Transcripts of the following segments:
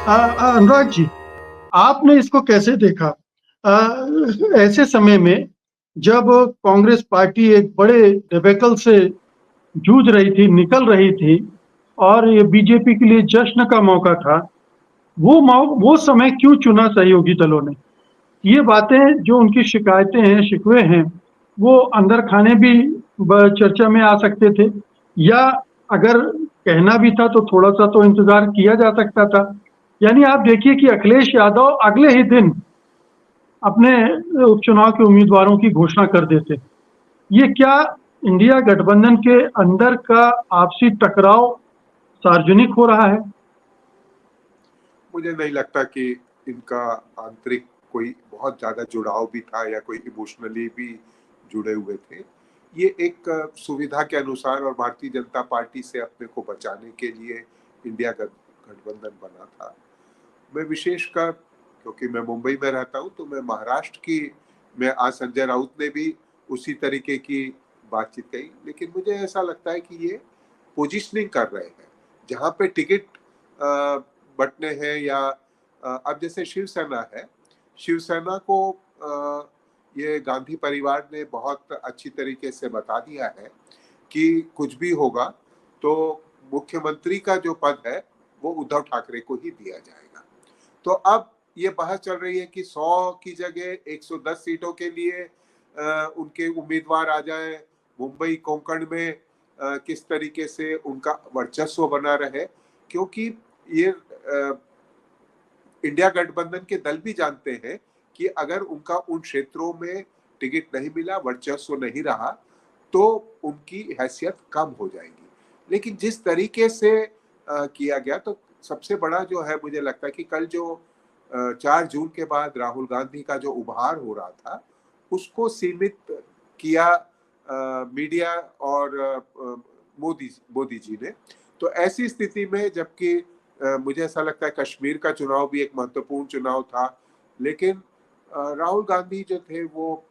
अनुराग जी, आपने इसको कैसे देखा? ऐसे समय में जब कांग्रेस पार्टी एक बड़े डिबेकल से जूझ रही थी, निकल रही थी और ये बीजेपी के लिए जश्न का मौका था, वो समय क्यों चुना सहयोगी दलों ने? ये बातें जो उनकी शिकायतें हैं, शिकवे हैं, वो अंदर खाने भी चर्चा में आ सकते थे, या अगर कहना भी था तो थोड़ा सा तो इंतजार किया जा सकता था। यानी आप देखिए कि अखिलेश यादव अगले ही दिन अपने उपचुनाव के उम्मीदवारों की घोषणा कर देते। ये क्या इंडिया गठबंधन के अंदर का आपसी टकराव सार्वजनिक हो रहा है? मुझे नहीं लगता कि इनका आंतरिक कोई बहुत ज़्यादा जुड़ाव भी था या कोई इमोशनली भी जुड़े हुए थे। ये एक सुविधा के अनुसार और भारतीय जनता पार्टी से अपने को बचाने के लिए इंडिया गठबंधन बना था। मैं विशेषकर, क्योंकि मैं मुंबई में रहता हूँ, तो मैं महाराष्ट्र की में आज संजय राउत ने भी उसी तरीके की बातचीत कही, लेकिन मुझे ऐसा लगता है कि ये पोजिशनिंग कर रहे हैं। जहाँ पे टिकट बंटने हैं या अब जैसे शिवसेना है, शिवसेना को ये गांधी परिवार ने बहुत अच्छी तरीके से बता दिया है कि कुछ भी होगा तो मुख्यमंत्री का जो पद है वो उद्धव ठाकरे को ही दिया जाएगा। तो अब ये बहस चल रही है कि 100 की जगह 110 सीटों के लिए उनके उम्मीदवार आ जाएं, मुंबई कोंकण में किस तरीके से उनका वर्चस्व बना रहे, क्योंकि ये इंडिया गठबंधन के दल भी जानते हैं कि अगर उनका उन क्षेत्रों में टिकट नहीं मिला, वर्चस्व नहीं रहा, तो उनकी हैसियत कम हो जाएगी। लेकिन जिस तरीके से किया गया, तो सबसे बड़ा जो है, मुझे लगता है कि कल जो 4 जून के बाद राहुल गांधी का जो उभार हो रहा था, उसको सीमित किया मीडिया और मोदी जी ने। तो ऐसी स्थिति में, जबकि मुझे ऐसा लगता है कश्मीर का चुनाव भी एक महत्वपूर्ण चुनाव था, लेकिन राहुल गांधी जो थे वो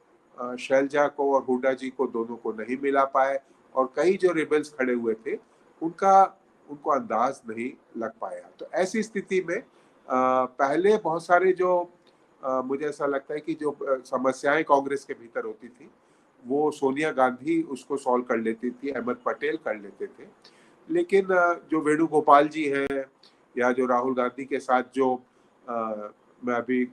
शैलजा को और हुड्डा जी को दोनों को नहीं मिला पाए, और कई जो रिबल्स खड़े हुए थे उनको अंदाज नहीं लग पाया। तो ऐसी स्थिति में पहले बहुत सारे जो मुझे ऐसा लगता है कि जो समस्याएं कांग्रेस के भीतर होती थी, वो सोनिया गांधी उसको सॉल्व कर लेती थी, अहमद पटेल कर लेते थे। लेकिन जो वेणुगोपाल जी हैं, या जो राहुल गांधी के साथ जो मैं अभी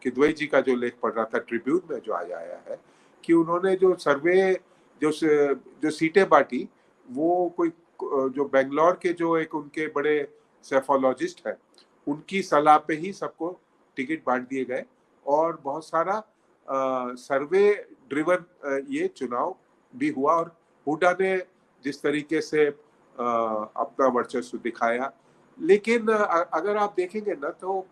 किदवई जी का जो लेख पढ़ रहा था ट्रिब्यून में, जो आज आया है, कि उन्होंने जो सर्वे जो सीटें बांटी, वो कोई जो बेंगलोर के जो एक उनके बड़े सेफोलॉजिस्ट हैं, उनकी सलाह पे ही सबको टिकट बांट दिए गए, और बहुत सारा सर्वे ड्रिवन ये चुनाव भी हुआ। और हुड्डा ने जिस तरीके से अपना वर्चस्व दिखाया, लेकिन अगर आप देखेंगे ना, तो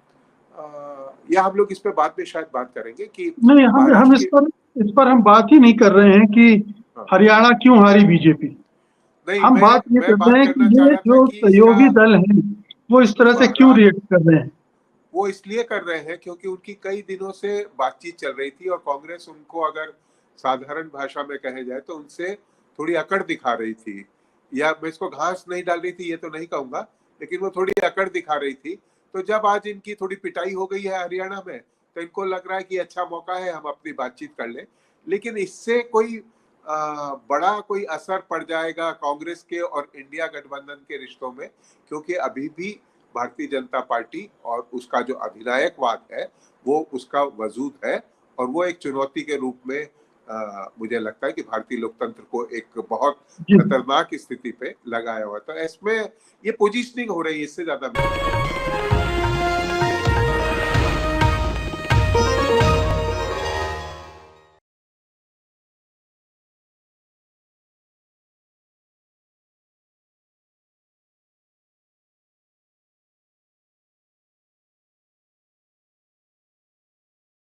या हम लोग इस पे बाद में शायद बात करेंगे कि नहीं, हम इस पर हम बात ही नहीं कर रहे हैं कि हरियाणा क्यों हारी बीजेपी। नहीं, हम बात ये मैं कर बात रहे हैं करना कि चाह ये रहा था जो कि इसका सहयोगी दल हैं, वो इस तरह से क्यों रिएक्ट कर रहे हैं। वो इसलिए कर रहे हैं क्योंकि उनकी कई दिनों से बातचीत चल रही थी, और कांग्रेस उनको, अगर साधारण भाषा में कहे जाए, तो उनसे थोड़ी अकड़ दिखा रही थी, या मैं इसको घास नहीं डाल रही थी ये तो नहीं कहूंगा, लेकिन वो थोड़ी अकड़ दिखा रही थी। तो जब आज इनकी थोड़ी पिटाई हो गई है हरियाणा में, तो इनको लग रहा है कि अच्छा मौका है, हम अपनी बातचीत कर लें। लेकिन इससे कोई बड़ा कोई असर पड़ जाएगा कांग्रेस के और इंडिया गठबंधन के रिश्तों में, क्योंकि अभी भी भारतीय जनता पार्टी और उसका जो अधिनायकवाद है वो उसका वजूद है, और वो एक चुनौती के रूप में मुझे लगता है कि भारतीय लोकतंत्र को एक बहुत खतरनाक स्थिति पे लगाया हुआ था। इसमें ये पोजीशनिंग हो रही है, इससे ज्यादा